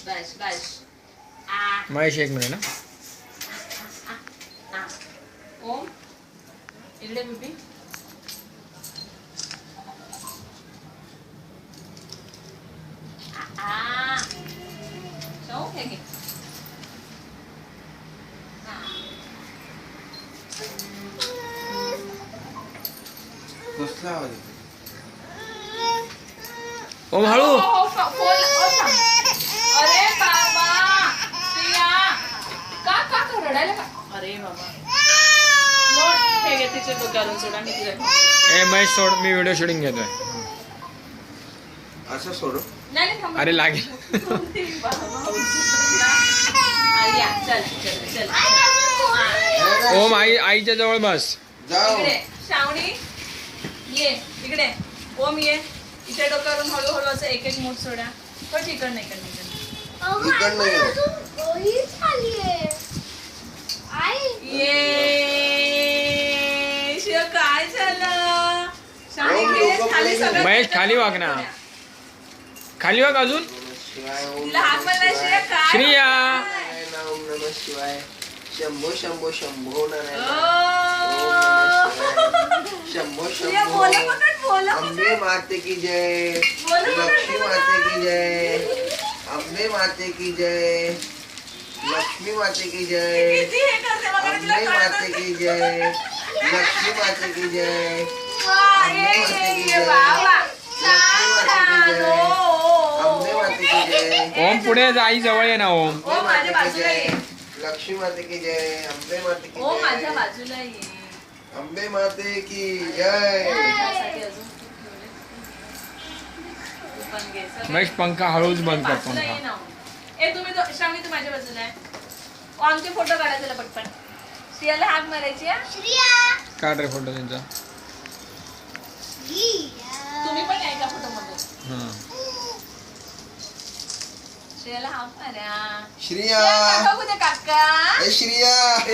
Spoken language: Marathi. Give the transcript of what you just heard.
बस बस महेश 1 मिनिट ना. ओम इकडे बेबी. जाऊ हे घे. कसला आवाज येतो? ओम हळू. अरे बाबा प्रिया का रडायला का? अरे बाबा हे घे तिच्या डोक्यावरून सोडा मी तिला. ए महेश सोड, मी व्हिडिओ शूटिंग घेतोय. असं सोडू? नाही थांब. अरे लागेल. चल चल चल. ओम आईच्या जवळ बस. जाऊ. इकडे श्रावणी ये इकडे. ओम ये. इथे डोक्यावरून हळूहळू असं एक एक मूठ सोडा. पण इकडं नाही इकडनं ये. ये शिव काय झालं? श्रावणी घे, खाली सगळं महेश खाली वाग ना. खाली वाग अजून. तिला हात मारला श्रेया काय? श्रेया. ओम नमः शिवाय. शंभो शंभो शंभो नारायण. शंभो श्रेया शंभो. बोला पकड बोला अम्बे पकड. माते की जय. बोला लक्ष्मी माते की जय. अम्बे माते की जय. लक्ष्मी माते की जय. किती हे करते बघा ना, तिला अम्बे माते कळत की जय. लक्ष्मी माते की जय. ये बाबा. अम्बे माते की जय. ओम पुढे जा, आई जवळ ये ना ओम. ओ माझ्या बाजूला ये. लक्ष्मी माते की जय. अम्बे माते की ओ माझ्या जय. बाजूला ये. अम्बे माते की जय. त्यासाठी अजून तूप ठेवले. तू पण घे. सगळे- महेश पंखा हळूच बंद कर. बाजूला ये पंखा ना. ए तुम्ही श्रावणी तू माझ्या बाजूला आहे. ओ आमचे फोटो काढा त्याला पटपट. श्रियाला हाक मारायची हा. काढ रे फोटो त्यांचा. तुम्ही पण आहे का फोटो मध्ये? हा. श्रेयाला हाक मारा. श्रिया. श्रेया, काका कुठे काका? ए श्रिया. ए